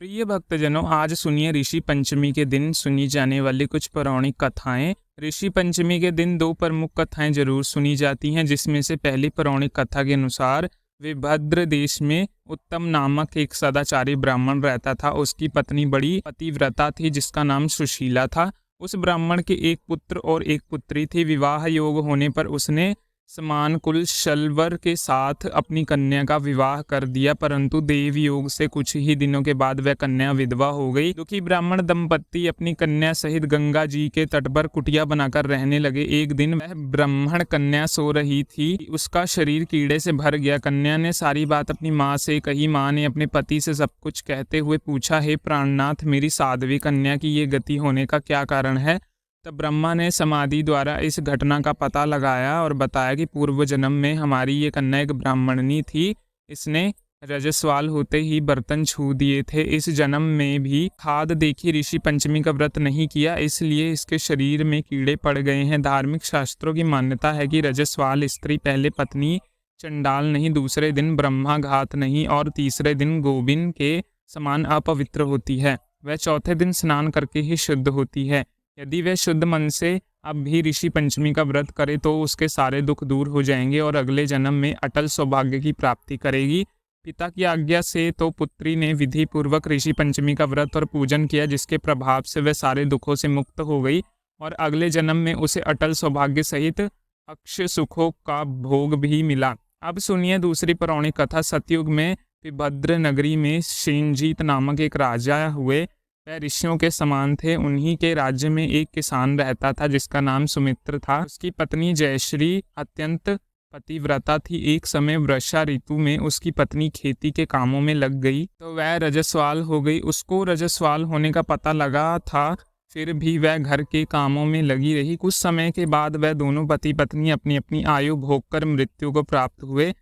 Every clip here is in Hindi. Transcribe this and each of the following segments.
प्रिय भक्तजनों, आज सुनिए ऋषि पंचमी के दिन सुनी जाने वाली कुछ पौराणिक कथाएं। ऋषि पंचमी के दिन दो प्रमुख कथाएं जरूर सुनी जाती हैं, जिसमें से पहली पौराणिक कथा के अनुसार विभद्र देश में उत्तम नामक एक सदाचारी ब्राह्मण रहता था। उसकी पत्नी बड़ी पतिव्रता थी, जिसका नाम सुशीला था। उस ब्राह्मण के एक पुत्र और एक पुत्री थी। विवाह योग होने पर उसने समान कुल शल्वर के साथ अपनी कन्या का विवाह कर दिया, परंतु देव योग से कुछ ही दिनों के बाद वह कन्या विधवा हो गई। दुखी ब्राह्मण दंपत्ति अपनी कन्या सहित गंगा जी के तट पर कुटिया बनाकर रहने लगे। एक दिन वह ब्राह्मण कन्या सो रही थी, उसका शरीर कीड़े से भर गया। कन्या ने सारी बात अपनी माँ से कही। माँ ने अपने पति से सब कुछ कहते हुए पूछा, हे प्राणनाथ, मेरी साध्वी कन्या की ये गति होने का क्या कारण है? तब ब्रह्मा ने समाधि द्वारा इस घटना का पता लगाया और बताया कि पूर्व जन्म में हमारी ये कन्या एक ब्राह्मणनी थी। इसने रजस्वाल होते ही बर्तन छू दिए थे। इस जन्म में भी खाद देखी ऋषि पंचमी का व्रत नहीं किया, इसलिए इसके शरीर में कीड़े पड़ गए हैं। धार्मिक शास्त्रों की मान्यता है कि रजस्वाल स्त्री पहले पत्नी चंडाल नहीं, दूसरे दिन ब्रह्मा घात नहीं और तीसरे दिन गोविंद के समान अपवित्र होती है। वह चौथे दिन स्नान करके ही शुद्ध होती है। यदि वह शुद्ध मन से अब भी ऋषि पंचमी का व्रत करे तो उसके सारे दुख दूर हो जाएंगे और अगले जन्म में अटल सौभाग्य की प्राप्ति करेगी। पिता की आज्ञा से तो पुत्री ने विधि पूर्वक ऋषि पंचमी का व्रत और पूजन किया, जिसके प्रभाव से वह सारे दुखों से मुक्त हो गई और अगले जन्म में उसे अटल सौभाग्य सहित अक्षय सुखों का भोग भी मिला। अब सुनिए दूसरी पौराणिक कथा। सतयुग में विभद्र नगरी में शेनजीत नामक एक राजा हुए। वह ऋषियों के समान थे। उन्हीं के राज्य में एक किसान रहता था, जिसका नाम सुमित्र था। उसकी पत्नी जयश्री अत्यंत पतिव्रता थी। एक समय वर्षा ऋतु में उसकी पत्नी खेती के कामों में लग गई तो वह रजस्वाल हो गई। उसको रजस्वाल होने का पता लगा था, फिर भी वह घर के कामों में लगी रही। कुछ समय के बाद वह दोनों पति पत्नी अपनी अपनी आयु भोगकर मृत्यु को प्राप्त हुए।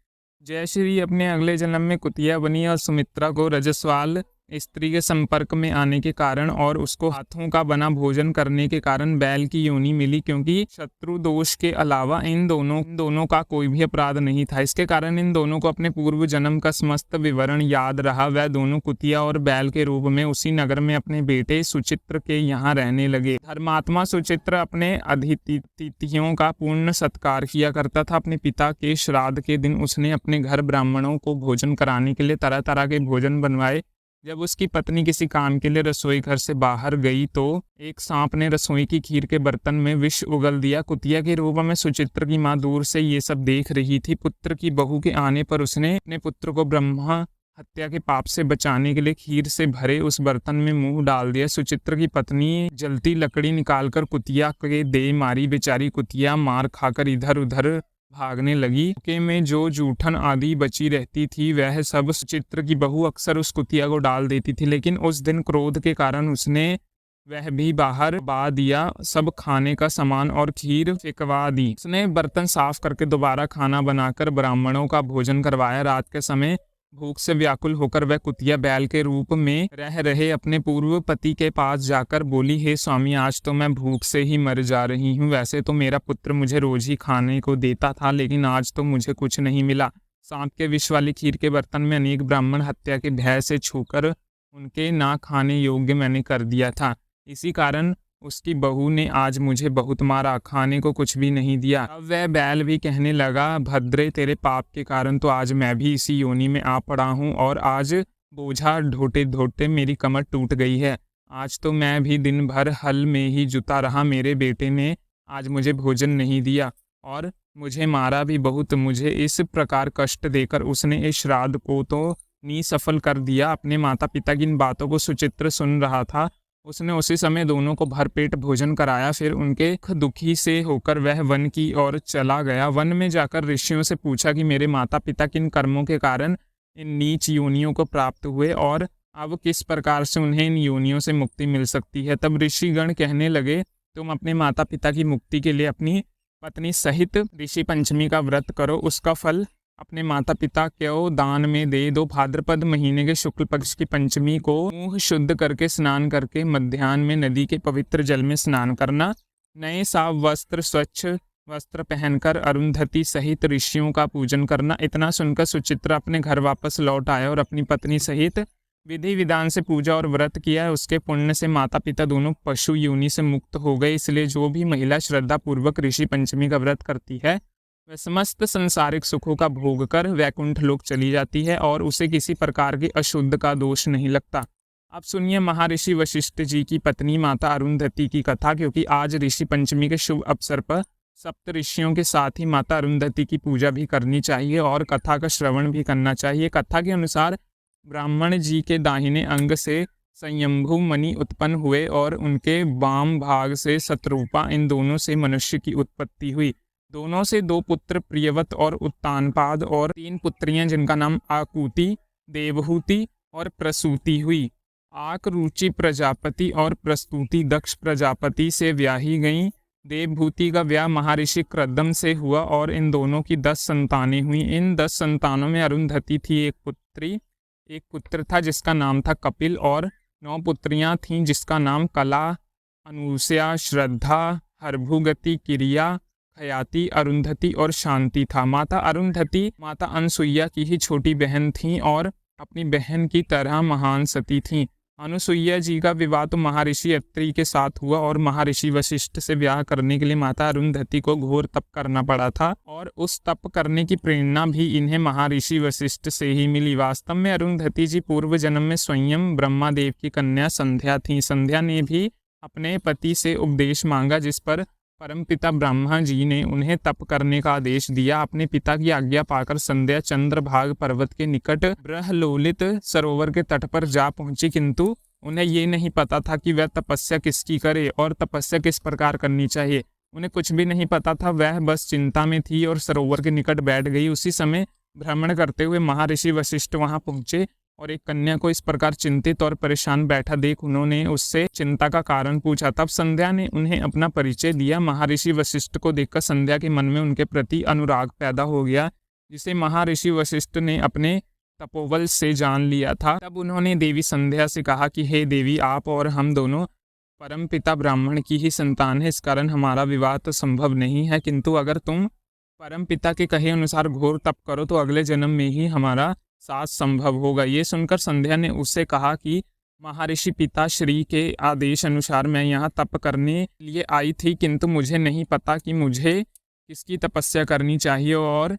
जयश्री अपने अगले जन्म में कुतिया बनी और सुमित्रा को रजस्वाल स्त्री के संपर्क में आने के कारण और उसको हाथों का बना भोजन करने के कारण बैल की योनि मिली, क्योंकि शत्रु दोष के अलावा इन दोनों का कोई भी अपराध नहीं था। इसके कारण इन दोनों को अपने पूर्व जन्म का समस्त विवरण याद रहा। वह दोनों कुतिया और बैल के रूप में उसी नगर में अपने बेटे सुचित्र के यहाँ रहने लगे। धर्मात्मा सुचित्र अपने अतिथियों का पूर्ण सत्कार किया करता था। अपने पिता के श्राद्ध के दिन उसने अपने घर ब्राह्मणों को भोजन कराने के लिए तरह तरह के भोजन बनवाए। जब उसकी पत्नी किसी काम के लिए रसोई घर से बाहर गई तो एक सांप ने रसोई की खीर के बर्तन में विष उगल दिया। कुतिया के रूप में सुचित्र की मां दूर से ये सब देख रही थी। पुत्र की बहू के आने पर उसने अपने पुत्र को ब्रह्मा हत्या के पाप से बचाने के लिए खीर से भरे उस बर्तन में मुंह डाल दिया। सुचित्र की पत्नी जलती लकड़ी निकालकर कुतिया के दे मारी। बेचारी कुतिया मार खाकर इधर उधर भागने लगी। के में जो जूठन आदि बची रहती थी वह सब सुचित्र की बहू अक्सर उस कुतिया को डाल देती थी, लेकिन उस दिन क्रोध के कारण उसने वह भी बाहर बा दिया। सब खाने का सामान और खीर फेंकवा दी। उसने बर्तन साफ करके दोबारा खाना बनाकर ब्राह्मणों का भोजन करवाया। रात के समय भूख से व्याकुल होकर वह कुतिया बैल के रूप में रह रहे अपने पूर्व पति के पास जाकर बोली, हे स्वामी, आज तो मैं भूख से ही मर जा रही हूँ। वैसे तो मेरा पुत्र मुझे रोज ही खाने को देता था, लेकिन आज तो मुझे कुछ नहीं मिला। सांप के विष वाली खीर के बर्तन में अनेक ब्राह्मण हत्या के भय से छूकर उनके ना खाने योग्य मैंने कर दिया था। इसी कारण उसकी बहू ने आज मुझे बहुत मारा, खाने को कुछ भी नहीं दिया। अब वह बैल भी कहने लगा, भद्रे, तेरे पाप के कारण तो आज मैं भी इसी योनि में आ पड़ा हूँ और आज बोझा ढोते ढोते मेरी कमर टूट गई है। आज तो मैं भी दिन भर हल में ही जुता रहा। मेरे बेटे ने आज मुझे भोजन नहीं दिया और मुझे मारा भी बहुत। मुझे इस प्रकार कष्ट देकर उसने इस श्राद्ध को तो निसफल कर दिया। अपने माता पिता की इन बातों को सुचित्र सुन रहा था। उसने उसी समय दोनों को भरपेट भोजन कराया। फिर उनके दुखी से होकर वह वन की ओर चला गया। वन में जाकर ऋषियों से पूछा कि मेरे माता पिता किन कर्मों के कारण इन नीच योनियों को प्राप्त हुए और अब किस प्रकार से उन्हें इन योनियों से मुक्ति मिल सकती है। तब ऋषिगण कहने लगे, तुम अपने माता पिता की मुक्ति के लिए अपनी पत्नी सहित ऋषि पंचमी का व्रत करो। उसका फल अपने माता पिता को दान में दे दो। भाद्रपद महीने के शुक्ल पक्ष की पंचमी को मुंह शुद्ध करके स्नान करके मध्याह्न में नदी के पवित्र जल में स्नान करना। नए साफ वस्त्र, स्वच्छ वस्त्र पहनकर अरुंधति सहित ऋषियों का पूजन करना। इतना सुनकर सुचित्रा अपने घर वापस लौट आया और अपनी पत्नी सहित विधि विधान से पूजा और व्रत किया है, उसके पुण्य से माता पिता दोनों पशु योनि से मुक्त हो गए। इसलिए जो भी महिला श्रद्धा पूर्वक ऋषि पंचमी का व्रत करती है वह समस्त संसारिक सुखों का भोग कर वैकुंठ लोक चली जाती है और उसे किसी प्रकार की अशुद्ध का दोष नहीं लगता। अब सुनिए महर्षि वशिष्ठ जी की पत्नी माता अरुंधति की कथा, क्योंकि आज ऋषि पंचमी के शुभ अवसर पर सप्त ऋषियों के साथ ही माता अरुंधति की पूजा भी करनी चाहिए और कथा का श्रवण भी करना चाहिए। कथा के अनुसार ब्राह्मण जी के दाहिने अंग से संयंभू मणि उत्पन्न हुए और उनके वाम भाग से शतरूपा, इन दोनों से मनुष्य की उत्पत्ति हुई। दोनों से 2 पुत्र प्रियवत और उत्तानपाद और 3 पुत्रियां जिनका नाम आकुति, देवहूति और प्रसूति हुई। आकरुचि प्रजापति और प्रस्तुति दक्ष प्रजापति से ब्याही गईं। देवभूति का ब्याह महर्षि कृदम से हुआ और इन दोनों की 10 संतानें हुई। इन 10 संतानों में अरुंधति थी एक पुत्री, एक पुत्र था जिसका नाम था कपिल और 9 पुत्रियां थीं जिसका नाम कला, अनुसया, श्रद्धा, हरभुगति, किरिया, खयाति, अरुंधति और शांति था। माता अरुंधति माता अनसुईया की ही छोटी बहन थीं और अपनी बहन की तरह महान सती थीं। अनुसुईया जी का विवाह तो महर्षि अत्रि के साथ हुआ और महर्षि वशिष्ठ से ब्याह करने के लिए माता अरुंधति को घोर तप करना पड़ा था और उस तप करने की प्रेरणा भी इन्हें महर्षि वशिष्ठ से ही मिली। वास्तव में अरुंधति जी पूर्व जन्म में स्वयं ब्रह्मादेव की कन्या संध्या थी। संध्या ने भी अपने पति से उपदेश मांगा, जिस पर परमपिता ब्रह्मा जी ने उन्हें तप करने का आदेश दिया। अपने पिता की आज्ञा पाकर संध्या चंद्रभाग पर्वत के निकट ब्रह्मलोलित सरोवर के तट पर जा पहुंची, किंतु उन्हें ये नहीं पता था कि वह तपस्या किसकी करे और तपस्या किस प्रकार करनी चाहिए। उन्हें कुछ भी नहीं पता था, वह बस चिंता में थी और सरोवर के निकट बैठ गई। उसी समय भ्रमण करते हुए महर्षि वशिष्ठ वहां पहुंचे और एक कन्या को इस प्रकार चिंतित और परेशान बैठा देख उन्होंने उससे चिंता का कारण पूछा। तब संध्या ने उन्हें अपना परिचय दिया। महर्षि वशिष्ठ को देखकर संध्या के मन में उनके प्रति अनुराग पैदा हो गया, जिसे महर्षि वशिष्ठ ने अपने तपोबल से जान लिया था। तब उन्होंने देवी संध्या से कहा कि हे देवी, आप और हम दोनों परमपिता ब्राह्मण की ही संतान है, इस कारण हमारा विवाह तो संभव नहीं है, किंतु अगर तुम परमपिता के कहे अनुसार घोर तप करो तो अगले जन्म में ही हमारा साथ संभव होगा। ये सुनकर संध्या ने उससे कहा कि महर्षि पिता श्री के आदेश अनुसार मैं यहाँ तप करने लिए आई थी, किंतु मुझे नहीं पता कि मुझे किसकी तपस्या करनी चाहिए और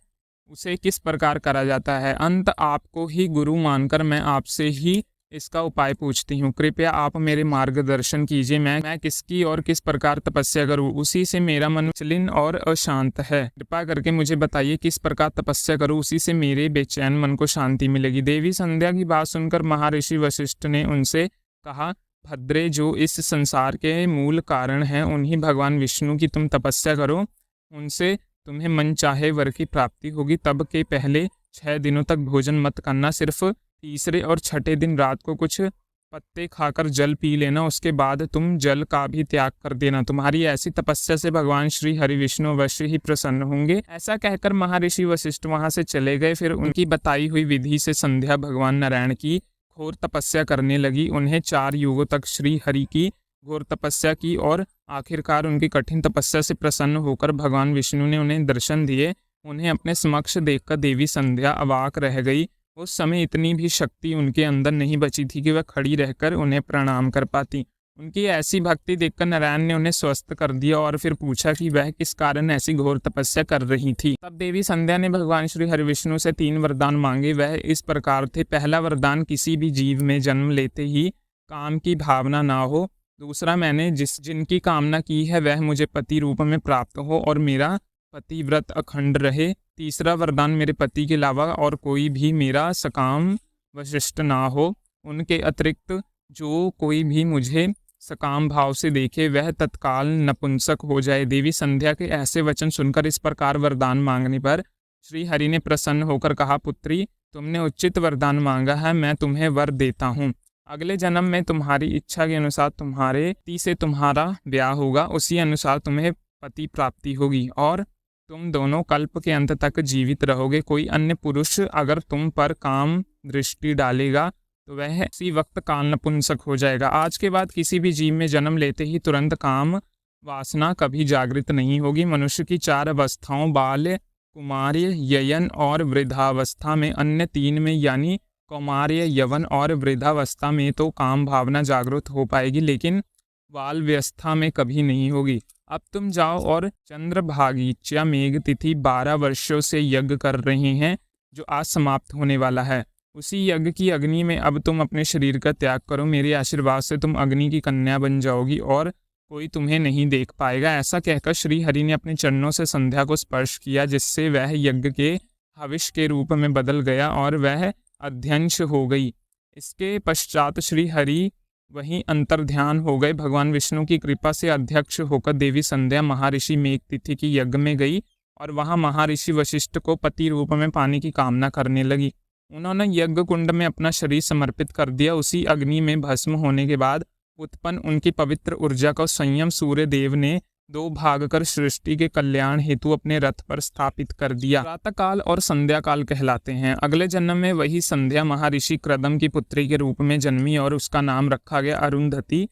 उसे किस प्रकार करा जाता है। अंत आपको ही गुरु मानकर मैं आपसे ही इसका उपाय पूछती हूँ। कृपया आप मेरे मार्गदर्शन कीजिए। मैं किसकी और किस प्रकार तपस्या करूँ? उसी से मेरा मन विचलित और अशांत है। कृपा करके मुझे बताइए किस प्रकार तपस्या करूँ, उसी से मेरे बेचैन मन को शांति मिलेगी। देवी संध्या की बात सुनकर महर्षि वशिष्ठ ने उनसे कहा, भद्रे, जो इस संसार के मूल कारण हैं उन्हीं भगवान विष्णु की तुम तपस्या करो, उनसे तुम्हें मन चाहे वर की प्राप्ति होगी। तब के पहले 6 दिनों तक भोजन मत करना, सिर्फ तीसरे और छठे दिन रात को कुछ पत्ते खाकर जल पी लेना, उसके बाद तुम जल का भी त्याग कर देना। तुम्हारी ऐसी तपस्या से भगवान श्री हरि विष्णु अवश्य ही प्रसन्न होंगे। ऐसा कहकर महर्षि वशिष्ठ वहां से चले गए। फिर उनकी बताई हुई विधि से संध्या भगवान नारायण की घोर तपस्या करने लगी। उन्हें 4 युगों तक श्री हरि की घोर तपस्या की और आखिरकार उनकी कठिन तपस्या से प्रसन्न होकर भगवान विष्णु ने उन्हें दर्शन दिए। उन्हें अपने समक्ष देखकर देवी संध्या अवाक रह गई। उस समय इतनी भी शक्ति उनके अंदर नहीं बची थी कि वह खड़ी रहकर उन्हें प्रणाम कर पाती। उनकी ऐसी भक्ति देखकर नारायण ने उन्हें स्वस्थ कर दिया और फिर पूछा कि वह किस कारण ऐसी घोर तपस्या कर रही थी। तब देवी संध्या ने भगवान श्री हरि विष्णु से 3 वरदान मांगे। वह इस प्रकार थे। पहला वरदान, किसी भी जीव में जन्म लेते ही काम की भावना ना हो। दूसरा, मैंने जिनकी कामना की है वह मुझे पति रूप में प्राप्त हो और मेरा पति व्रत अखंड रहे। तीसरा वरदान, मेरे पति के अलावा और कोई भी मेरा सकाम वशिष्ठ ना हो। उनके अतिरिक्त जो कोई भी मुझे सकाम भाव से देखे वह तत्काल नपुंसक हो जाए। देवी संध्या के ऐसे वचन सुनकर इस प्रकार वरदान मांगने पर श्री हरि ने प्रसन्न होकर कहा, पुत्री, तुमने उचित वरदान मांगा है, मैं तुम्हें वर देता हूँ। अगले जन्म में तुम्हारी इच्छा के अनुसार तुम्हारे पति से तुम्हारा ब्याह होगा, उसी अनुसार तुम्हें पति प्राप्ति होगी और तुम दोनों कल्प के अंत तक जीवित रहोगे। कोई अन्य पुरुष अगर तुम पर काम दृष्टि डालेगा तो वह उसी वक्त काल नपुंसक हो जाएगा। आज के बाद किसी भी जीव में जन्म लेते ही तुरंत काम वासना कभी जागृत नहीं होगी। मनुष्य की 4 अवस्थाओं, बाल्य, कुमार्य, ययन और वृद्धावस्था में अन्य 3 में यानी कौमार्य, यवन और वृद्धावस्था में तो काम भावना जागृत हो पाएगी, लेकिन बाल व्यवस्था में कभी नहीं होगी। अब तुम जाओ और चंद्रभागीच्या मेघ तिथि 12 वर्षों से यज्ञ कर रहे हैं, जो आज समाप्त होने वाला है। उसी यज्ञ की अग्नि में अब तुम अपने शरीर का त्याग करो। मेरे आशीर्वाद से तुम अग्नि की कन्या बन जाओगी और कोई तुम्हें नहीं देख पाएगा। ऐसा कहकर श्री हरि ने अपने चरणों से संध्या को स्पर्श किया, जिससे वह यज्ञ के हविष्य के रूप में बदल गया और वह अध्यक्ष हो गई। इसके पश्चात श्री हरि वहीं अंतर्ध्यान हो गए। भगवान विष्णु की कृपा से अध्यक्ष होकर देवी संध्या महर्षि मेघतिथि की यज्ञ में गई और वहां महर्षि वशिष्ठ को पति रूप में पाने की कामना करने लगी। उन्होंने यज्ञ कुंड में अपना शरीर समर्पित कर दिया। उसी अग्नि में भस्म होने के बाद उत्पन्न उनकी पवित्र ऊर्जा को स्वयं सूर्य देव ने 2 भाग कर सृष्टि के कल्याण हेतु अपने रथ पर स्थापित कर दिया। प्रातः काल और संध्या काल कहलाते हैं। अगले जन्म में वही संध्या महर्षि क्रदम की पुत्री के रूप में जन्मी और उसका नाम रखा गया अरुंधति।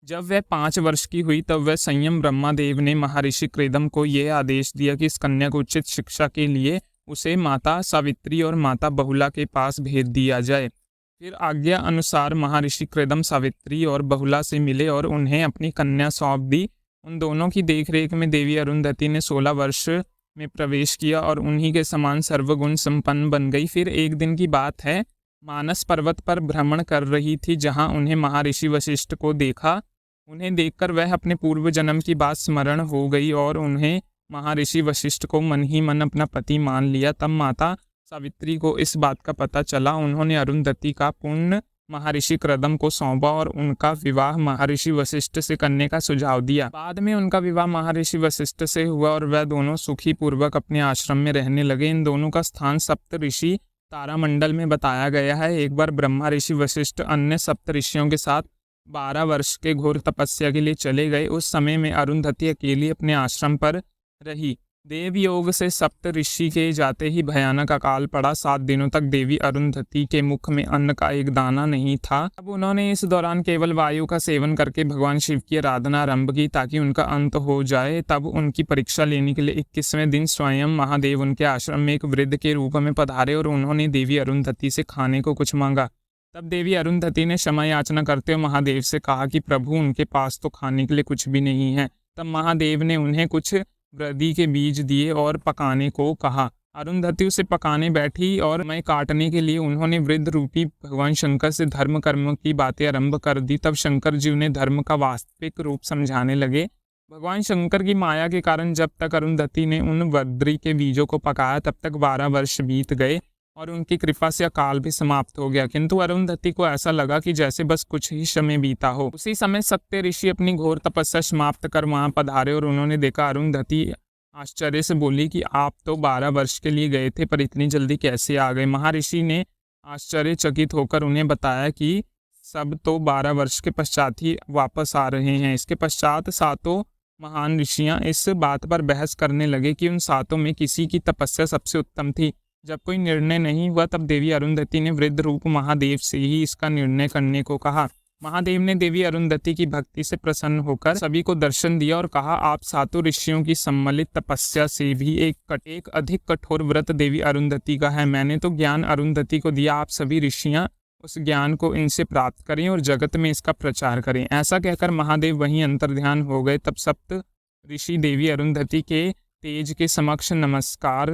जब वह 5 वर्ष की हुई तब वह स्वयं ब्रह्मादेव ने महर्षि क्रदम को यह आदेश दिया कि इस कन्या को उचित शिक्षा के लिए उसे माता सावित्री और माता बहुला के पास भेज दिया जाए। फिर आज्ञा अनुसार महर्षि क्रदम सावित्री और बहुला से मिले और उन्हें अपनी कन्या सौंप दी। उन दोनों की देखरेख में देवी अरुंधति ने 16 वर्ष में प्रवेश किया और उन्हीं के समान सर्वगुण संपन्न बन गई। फिर एक दिन की बात है, मानस पर्वत पर भ्रमण कर रही थी, जहां उन्हें महर्षि वशिष्ठ को देखा। उन्हें देखकर वह अपने पूर्व जन्म की बात स्मरण हो गई और उन्हें महर्षि वशिष्ठ को मन ही मन अपना पति मान लिया। तब माता सावित्री को इस बात का पता चला। उन्होंने अरुंधति का पुण्य महर्षि क्रदम को सौंपा और उनका विवाह महर्षि वशिष्ठ से करने का सुझाव दिया। बाद में उनका विवाह महर्षि वशिष्ठ से हुआ और वह दोनों सुखी पूर्वक अपने आश्रम में रहने लगे। इन दोनों का स्थान सप्त ऋषि तारामंडल में बताया गया है। एक बार ब्रह्मा ऋषि वशिष्ठ अन्य सप्त ऋषियों के साथ 12 वर्ष के घोर तपस्या के लिए चले गए। उस समय में अरुंधति अकेली अपने आश्रम पर रही। देव योग से सप्त ऋषि के जाते ही भयानक अकाल पड़ा। 7 दिनों तक देवी अरुंधति के मुख में अन्न का एक दाना नहीं था। अब उन्होंने इस दौरान केवल वायु का सेवन करके भगवान शिव की आराधना आरंभ की ताकि उनका अंत हो जाए। तब उनकी परीक्षा लेने के लिए 21वें दिन स्वयं महादेव उनके आश्रम में एक वृद्ध के रूप में पधारे और उन्होंने देवी अरुंधति से खाने को कुछ मांगा। तब देवी अरुंधति ने क्षमा याचना करते हुए महादेव से कहा कि प्रभु, उनके पास तो खाने के लिए कुछ भी नहीं है। तब महादेव ने उन्हें कुछ वृद्धि के बीज दिए और पकाने को कहा। अरुंधति उसे पकाने बैठी और मैं काटने के लिए उन्होंने वृद्ध रूपी भगवान शंकर से धर्म कर्म की बातें आरंभ कर दी। तब शंकर जी उन्हें धर्म का वास्तविक रूप समझाने लगे। भगवान शंकर की माया के कारण जब तक अरुंधति ने उन वृद्धि के बीजों को पकाया तब तक 12 वर्ष बीत गए और उनकी कृपा से अकाल भी समाप्त हो गया। किंतु अरुंधति को ऐसा लगा कि जैसे बस कुछ ही समय बीता हो। उसी समय सत्य ऋषि अपनी घोर तपस्या समाप्त कर वहां पधारे और उन्होंने देखा। अरुंधति आश्चर्य से बोली कि आप तो 12 वर्ष के लिए गए थे, पर इतनी जल्दी कैसे आ गए? महर्षि ने आश्चर्यचकित होकर उन्हें बताया कि सब तो 12 वर्ष के पश्चात ही वापस आ रहे हैं। इसके पश्चात 7 महान ऋषियां इस बात पर बहस करने लगे कि उन 7 में किसी की तपस्या सबसे उत्तम थी। जब कोई निर्णय नहीं हुआ तब देवी अरुंधति ने वृद्ध रूप महादेव से ही इसका निर्णय करने को कहा। महादेव ने देवी अरुंधति की भक्ति से प्रसन्न होकर सभी को दर्शन दिया और कहा, आप 7 ऋषियों की सम्मिलित तपस्या से भी एक अधिक कठोर व्रत देवी अरुंधति का है। मैंने तो ज्ञान अरुंधति को दिया, आप सभी ऋषियां उस ज्ञान को इनसे प्राप्त करें और जगत में इसका प्रचार करें। ऐसा कहकर महादेव वहीं अंतर्ध्यान हो गए। तब सप्त ऋषि देवी अरुंधति के तेज के समक्ष नमस्कार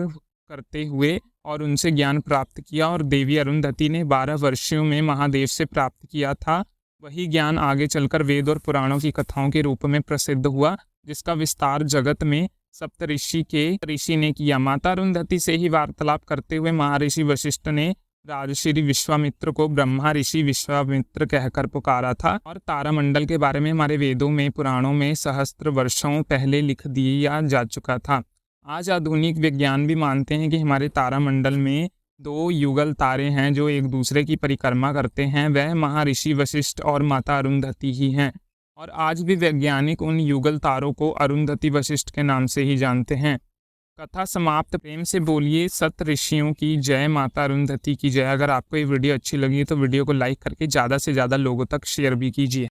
करते हुए और उनसे ज्ञान प्राप्त किया और देवी अरुंधति ने 12 वर्षों में महादेव से प्राप्त किया था वही ज्ञान आगे चलकर वेद और पुराणों की कथाओं के रूप में प्रसिद्ध हुआ, जिसका विस्तार जगत में सप्त ऋषि ने किया। माता अरुंधति से ही वार्तालाप करते हुए महर्षि वशिष्ठ ने राजर्षि विश्वामित्र को ब्रह्मा ऋषि विश्वामित्र कहकर पुकारा था और तारामंडल के बारे में हमारे वेदों में पुराणों में सहस्त्र वर्षों पहले लिख दिया जा चुका था। आज आधुनिक विज्ञान भी मानते हैं कि हमारे तारामंडल में 2 युगल तारे हैं जो एक दूसरे की परिक्रमा करते हैं। वह महर्षि वशिष्ठ और माता अरुंधति ही हैं और आज भी वैज्ञानिक उन युगल तारों को अरुंधति वशिष्ठ के नाम से ही जानते हैं। कथा समाप्त। प्रेम से बोलिए सत ऋषियों की जय, माता अरुंधति की जय। अगर आपको ये वीडियो अच्छी लगी तो वीडियो को लाइक करके ज़्यादा से ज़्यादा लोगों तक शेयर भी कीजिए।